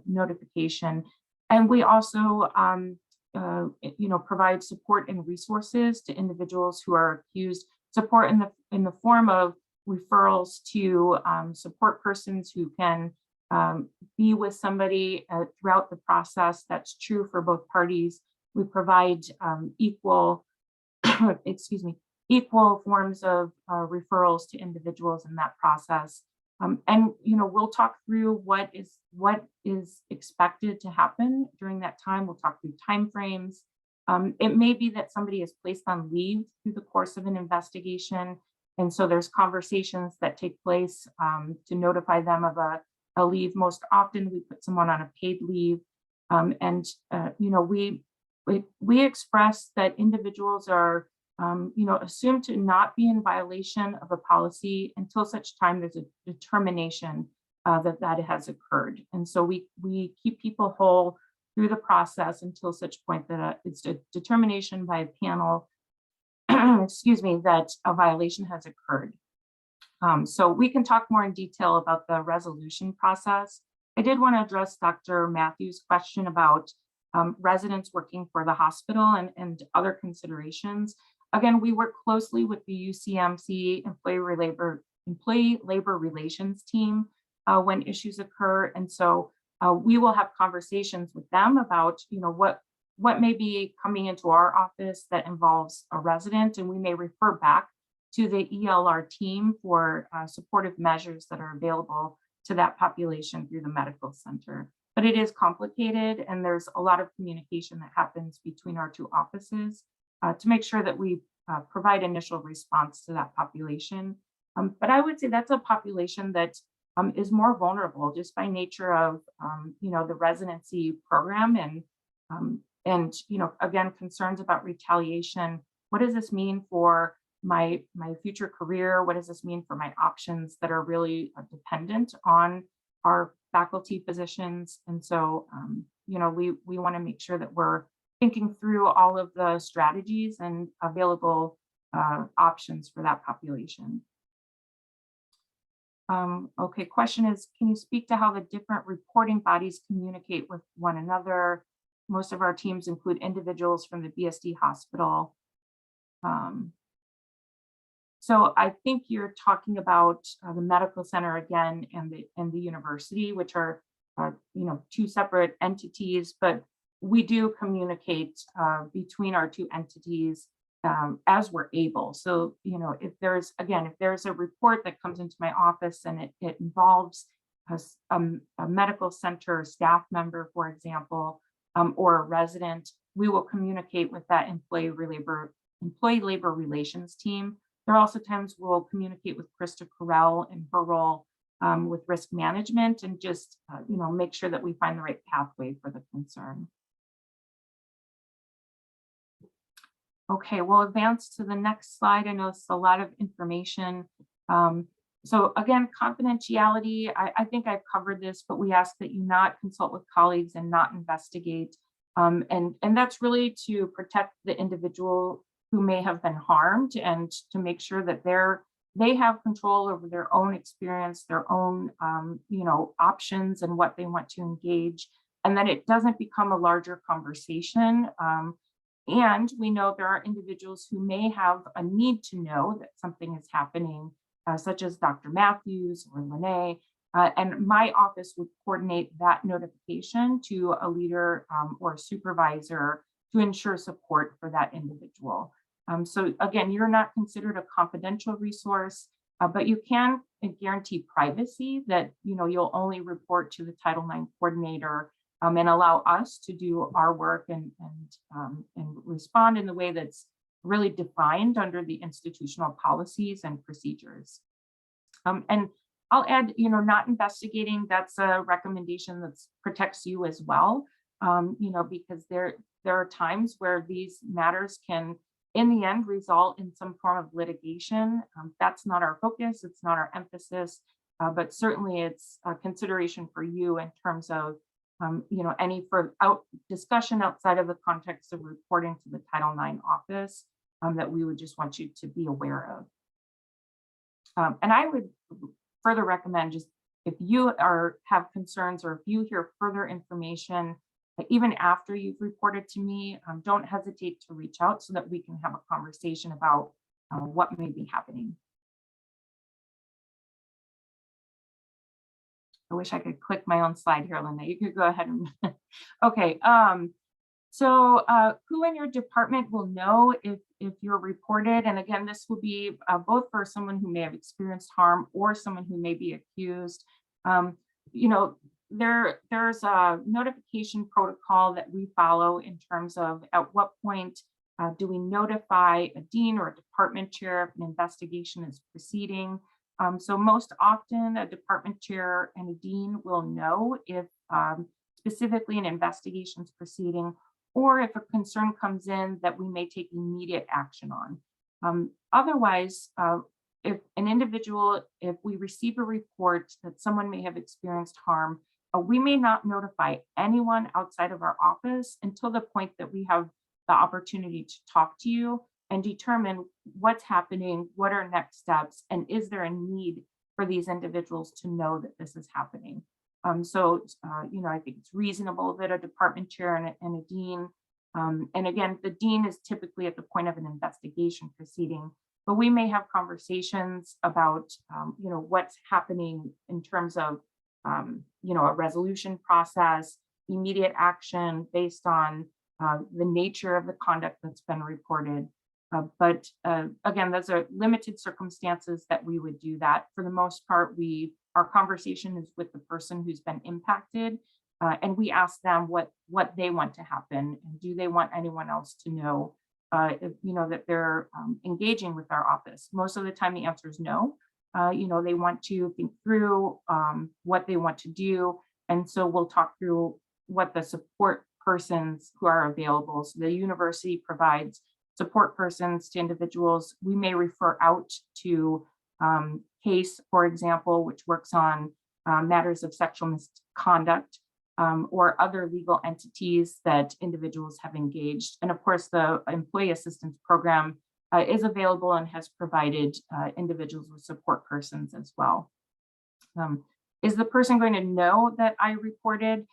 notification. And we also provide support and resources to individuals who are accused, support in the form of referrals to support persons who can be with somebody throughout the process. That's true for both parties. We provide equal, excuse me, equal forms of referrals to individuals in that process. And we'll talk through what is expected to happen during that time. We'll talk through timeframes. It may be that somebody is placed on leave through the course of an investigation. And so there's conversations that take place to notify them of a leave. Most often we put someone on a paid leave. We express that individuals are assumed to not be in violation of a policy until such time there's a determination that has occurred. And so we keep people whole through the process until such point that it's a determination by a panel, excuse me, that a violation has occurred. So we can talk more in detail about the resolution process. I did want to address Dr. Matthews' question about residents working for the hospital and other considerations. Again, we work closely with the Ucmc employee labor relations team when issues occur. And so we will have conversations with them about what may be coming into our office that involves a resident, and we may refer back to the ELR team for supportive measures that are available to that population through the medical center. But it is complicated, and there's a lot of communication that happens between our two offices to make sure that we provide initial response to that population. But I would say that's a population that is more vulnerable just by nature of the residency program and again, concerns about retaliation. What does this mean for my future career? What does this mean for my options that are really dependent on our faculty positions? And so, we want to make sure that we're thinking through all of the strategies and available options for that population. Okay, question is, can you speak to how the different reporting bodies communicate with one another? Most of our teams include individuals from the BSD hospital. So I think you're talking about the medical center again and the university, which are two separate entities, but we do communicate between our two entities as we're able. So, if there's a report that comes into my office and it involves a medical center staff member, for example, or a resident, we will communicate with that employee labor relations team. There are also times we'll communicate with Krista Carell in her role with risk management and just make sure that we find the right pathway for the concern. Okay, we'll advance to the next slide. I know it's a lot of information. So again, confidentiality, I think I've covered this, but we ask that you not consult with colleagues and not investigate. And that's really to protect the individual who may have been harmed and to make sure that they have control over their own experience, their own options and what they want to engage, and that it doesn't become a larger conversation. And we know there are individuals who may have a need to know that something is happening, such as Dr. Matthews or Lene, and my office would coordinate that notification to a leader or a supervisor to ensure support for that individual. So again, you're not considered a confidential resource, but you can guarantee privacy that you'll only report to the Title IX coordinator and allow us to do our work and respond in the way that's really defined under the institutional policies and procedures. And I'll add, not investigating, that's a recommendation that protects you as well, because there are times where these matters can, in the end, result in some form of litigation. That's not our focus, it's not our emphasis, but certainly it's a consideration for you in terms of any discussion outside of the context of reporting to the Title IX office that we would just want you to be aware of. And I would further recommend, just if you have concerns or if you hear further information, even after you've reported to me, don't hesitate to reach out so that we can have a conversation about what may be happening. I wish I could click my own slide here, Linda. You could go ahead and, okay. So who in your department will know if you're reported? And again, this will be both for someone who may have experienced harm or someone who may be accused. You know, there's a notification protocol that we follow in terms of at what point do we notify a dean or a department chair if an investigation is proceeding. So most often a department chair and a dean will know if specifically an investigation is proceeding, or if a concern comes in that we may take immediate action on. Otherwise, if an individual, if we receive a report that someone may have experienced harm, we may not notify anyone outside of our office until the point that we have the opportunity to talk to you and determine what's happening, what are next steps, and is there a need for these individuals to know that this is happening. You know, I think it's reasonable that a department chair and a dean, and again, the dean is typically at the point of an investigation proceeding, but we may have conversations about, you know, what's happening in terms of, you know, a resolution process, immediate action based on the nature of the conduct that's been reported. But again, those are limited circumstances that we would do that. For the most part, our conversation is with the person who's been impacted, and we ask them what they want to happen, and do they want anyone else to know, if, you know, that they're engaging with our office. Most of the time, the answer is no. You know, they want to think through what they want to do, and so we'll talk through what the support persons who are available. So the university provides support persons to individuals. We may refer out to CASE, for example, which works on matters of sexual misconduct, or other legal entities that individuals have engaged. And of course, the Employee Assistance Program is available and has provided individuals with support persons as well. Is the person going to know that I reported?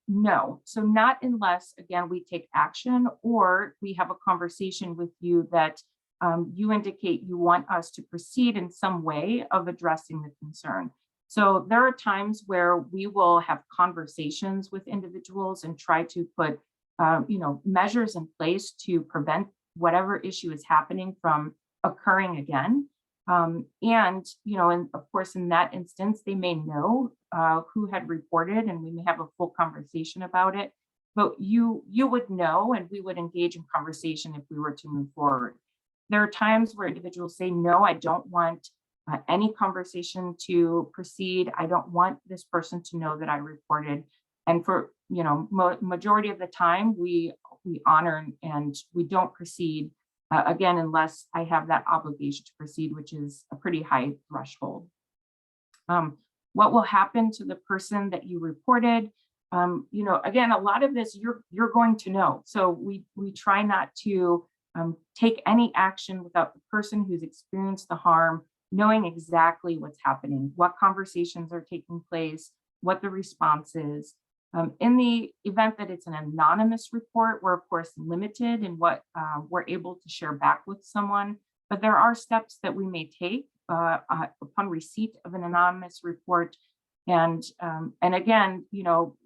No, so not unless, again, we take action or we have a conversation with you that you indicate you want us to proceed in some way of addressing the concern. So there are times where we will have conversations with individuals and try to put you know, measures in place to prevent whatever issue is happening from occurring again. And, you know, and of course, in that instance, they may know who had reported, and we may have a full conversation about it, but you would know, and we would engage in conversation if we were to move forward. There are times where individuals say, no, I don't want any conversation to proceed. I don't want this person to know that I reported. And for, you know, majority of the time, we honor and we don't proceed again, unless I have that obligation to proceed, which is a pretty high threshold. What will happen to the person that you reported? You know, again, a lot of this you're going to know. So we try not to take any action without the person who's experienced the harm knowing exactly what's happening, what conversations are taking place, what the response is. In the event that it's an anonymous report, we're of course limited in what we're able to share back with someone, but there are steps that we may take upon receipt of an anonymous report. And again, you know,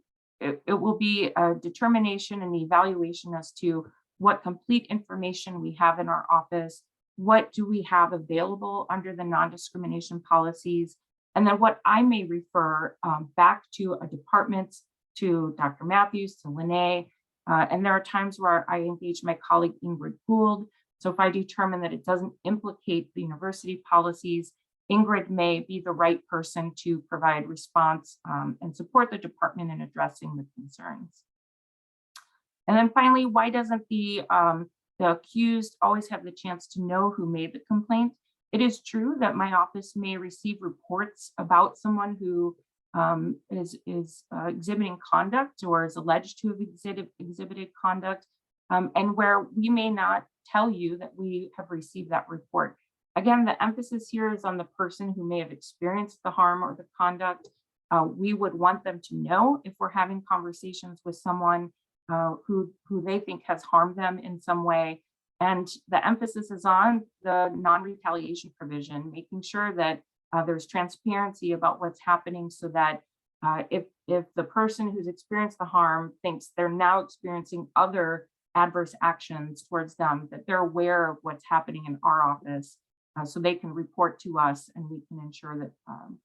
it will be a determination and evaluation as to what complete information we have in our office, what do we have available under the non-discrimination policies, and then what I may refer back to a department, to Dr. Matthews, to Lene, and there are times where I engage my colleague Ingrid Gould. So if I determine that it doesn't implicate the university policies, Ingrid may be the right person to provide response and support the department in addressing the concerns. And then finally, why doesn't the accused always have the chance to know who made the complaint? It is true that my office may receive reports about someone who is exhibiting conduct or is alleged to have exhibited conduct, and where we may not tell you that we have received that report. Again, the emphasis here is on the person who may have experienced the harm or the conduct. We would want them to know if we're having conversations with someone who they think has harmed them in some way. And the emphasis is on the non-retaliation provision, making sure that There's transparency about what's happening so that if the person who's experienced the harm thinks they're now experiencing other adverse actions towards them, that they're aware of what's happening in our office, so they can report to us and we can ensure that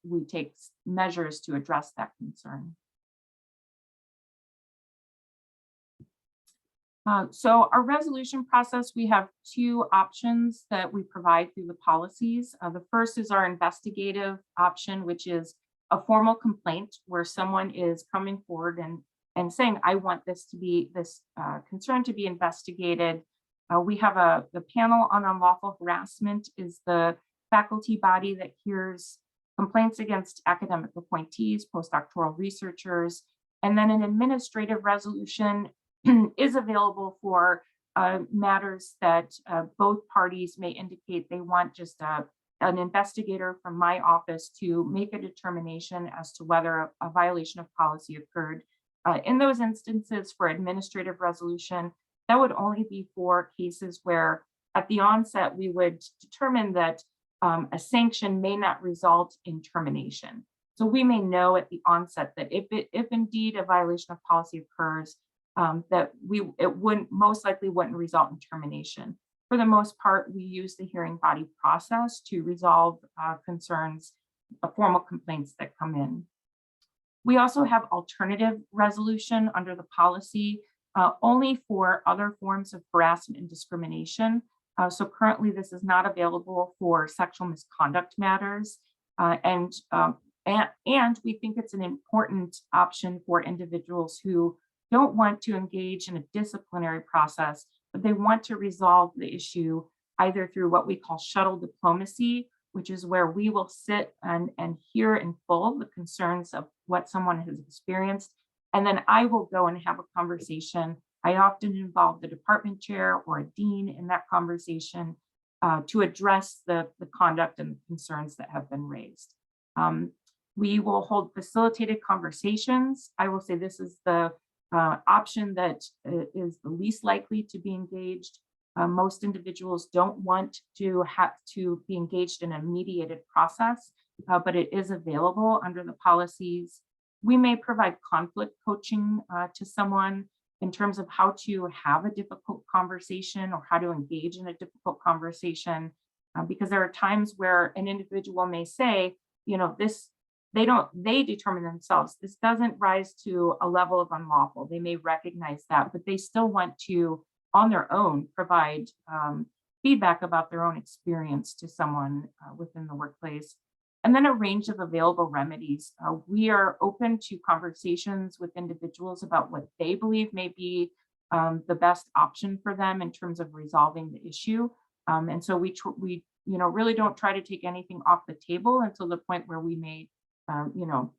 we take measures to address that concern. So our resolution process, we have two options that we provide through the policies. The first is our investigative option, which is a formal complaint where someone is coming forward and saying, I want this concern to be investigated. We have the panel on unlawful harassment is the faculty body that hears complaints against academic appointees, postdoctoral researchers, and then an administrative resolution is available for matters that both parties may indicate they want just an investigator from my office to make a determination as to whether a violation of policy occurred. In those instances for administrative resolution, that would only be for cases where at the onset we would determine that a sanction may not result in termination. So we may know at the onset that if indeed a violation of policy occurs, that it wouldn't most likely wouldn't result in termination. For the most part, we use the hearing body process to resolve concerns, formal complaints that come in. We also have alternative resolution under the policy only for other forms of harassment and discrimination. So currently this is not available for sexual misconduct matters. And we think it's an important option for individuals who don't want to engage in a disciplinary process, but they want to resolve the issue either through what we call shuttle diplomacy, which is where we will sit and hear in full the concerns of what someone has experienced. And then I will go and have a conversation. I often involve the department chair or a dean in that conversation to address the conduct and concerns that have been raised. We will hold facilitated conversations. I will say this is the option that is the least likely to be engaged. Most individuals don't want to have to be engaged in a mediated process, but it is available under the policies. We may provide conflict coaching to someone in terms of how to have a difficult conversation or how to engage in a difficult conversation, because there are times where an individual may say, you know, they determine themselves, this doesn't rise to a level of unlawful. They may recognize that, but they still want to, on their own, provide feedback about their own experience to someone within the workplace. And then a range of available remedies. We are open to conversations with individuals about what they believe may be the best option for them in terms of resolving the issue. And so we really don't try to take anything off the table until the point where we may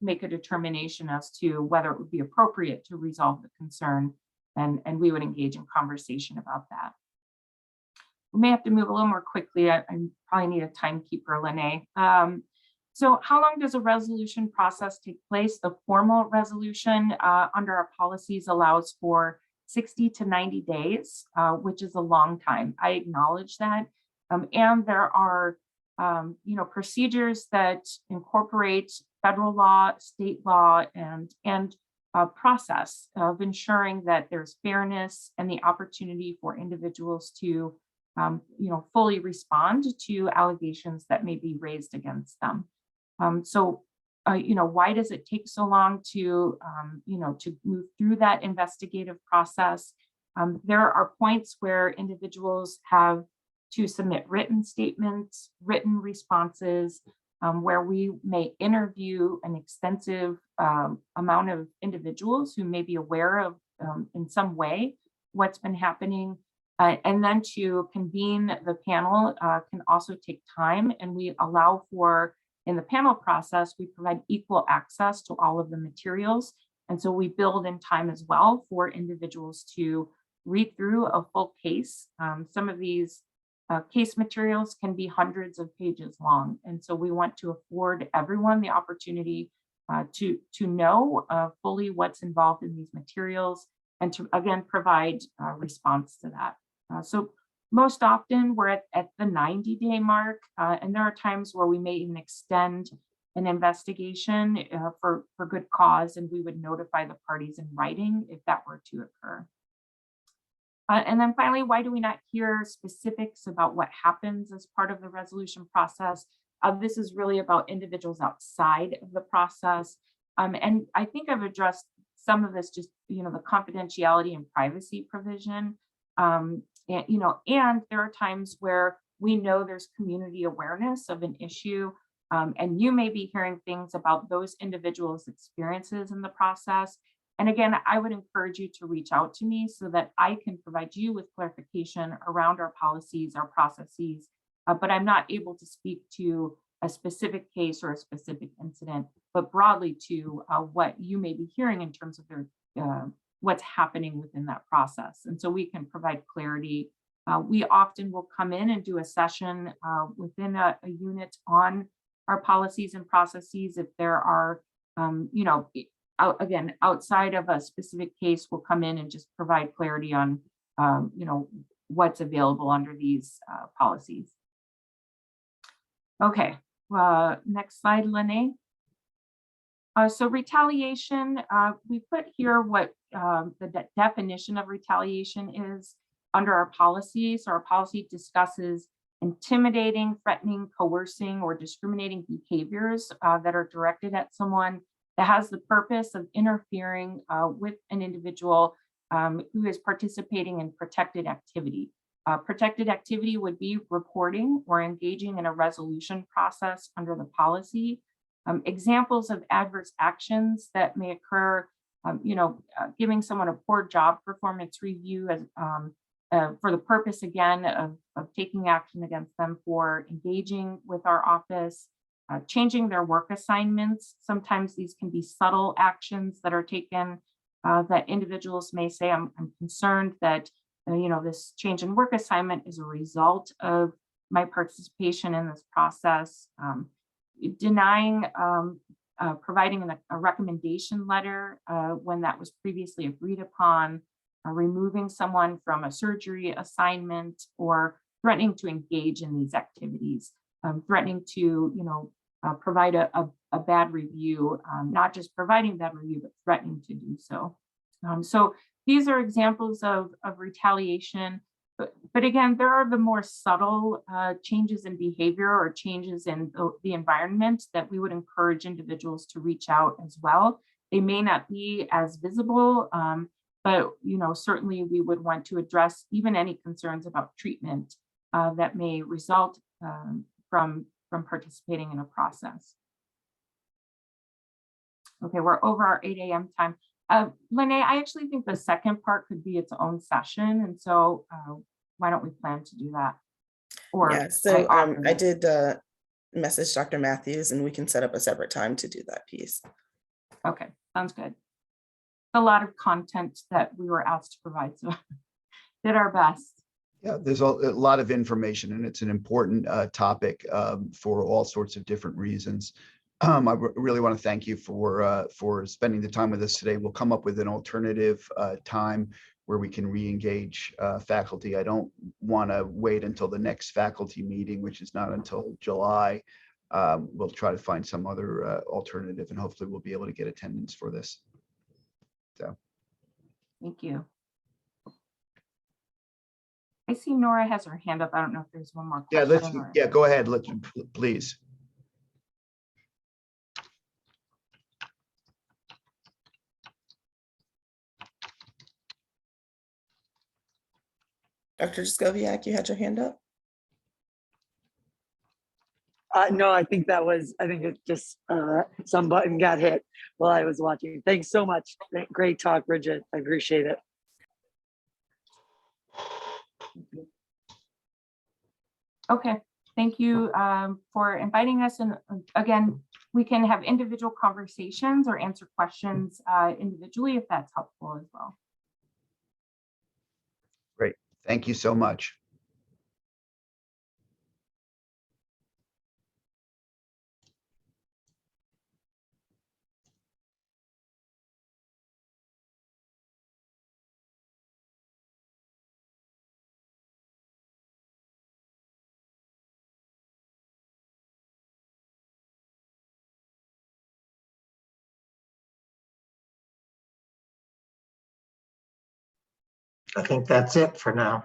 make a determination as to whether it would be appropriate to resolve the concern, and we would engage in conversation about that. We may have to move a little more quickly. I probably need a timekeeper, Lene. So how long does a resolution process take place? The formal resolution under our policies allows for 60 to 90 days, which is a long time. I acknowledge that. And there are procedures that incorporate federal law, state law, and process of ensuring that there's fairness and the opportunity for individuals to fully respond to allegations that may be raised against them. Why does it take so long to move through that investigative process? There are points where individuals have to submit written statements, written responses, where we may interview an extensive amount of individuals who may be aware of in some way what's been happening. And then to convene the panel can also take time, and we allow for, in the panel process, we provide equal access to all of the materials. And so we build in time as well for individuals to read through a full case. Some of these case materials can be hundreds of pages long. And so we want to afford everyone the opportunity to know fully what's involved in these materials and to, again, provide a response to that. So Most often we're at the 90-day mark, and there are times where we may even extend an investigation for good cause, and we would notify the parties in writing if that were to occur. And then finally, why do we not hear specifics about what happens as part of the resolution process? This is really about individuals outside of the process. And I think I've addressed some of this, just, the confidentiality and privacy provision. And there are times where we know there's community awareness of an issue, and you may be hearing things about those individuals' experiences in the process. And again, I would encourage you to reach out to me so that I can provide you with clarification around our policies, our processes, but I'm not able to speak to a specific case or a specific incident, but broadly to what you may be hearing in terms of what's happening within that process. And so we can provide clarity. We often will come in and do a session within a unit on our policies and processes. If there are, again, outside of a specific case, we'll come in and just provide clarity on, what's available under these policies. Okay, next slide, Lene. So retaliation, we put here what the definition of retaliation is under our policy. So our policy discusses intimidating, threatening, coercing, or discriminating behaviors that are directed at someone that has the purpose of interfering with an individual who is participating in protected activity. Protected activity would be reporting or engaging in a resolution process under the policy. Examples of adverse actions that may occur, giving someone a poor job performance review as for the purpose, again, of taking action against them for engaging with our office, changing their work assignments. Sometimes these can be subtle actions that are taken that individuals may say, I'm concerned that this change in work assignment is a result of my participation in this process. Denying providing a recommendation letter when that was previously agreed upon, removing someone from a surgery assignment, or threatening to engage in these activities, threatening to provide a bad review, not just providing bad review, but threatening to do so. So these are examples of retaliation. But again, there are the more subtle changes in behavior or changes in the environment that we would encourage individuals to reach out as well. They may not be as visible, but certainly we would want to address even any concerns about treatment that may result from participating in a process. Okay, we're over our 8 a.m. time. Lene, I actually think the second part could be its own session. And so why don't we plan to do that? Or Yeah, so I did message Dr. Matthews, and we can set up a separate time to do that piece. Okay, sounds good. A lot of content that we were asked to provide, so did our best. Yeah, there's a lot of information, and it's an important topic for all sorts of different reasons. I really want to thank you for spending the time with us today. We'll come up with an alternative time where we can re-engage faculty. I don't want to wait until the next faculty meeting, which is not until July. We'll try to find some other alternative, and hopefully we'll be able to get attendance for this. So, thank you. I see Nora has her hand up. I don't know if there's one more question. Yeah, go ahead. Please. Dr. Jaskowiak, you had your hand up? No, I think it just some button got hit while I was watching. Thanks so much. Great talk, Bridget. I appreciate it. Okay, thank you for inviting us. And again, we can have individual conversations or answer questions individually if that's helpful as well. Great. Thank you so much. I think that's it for now.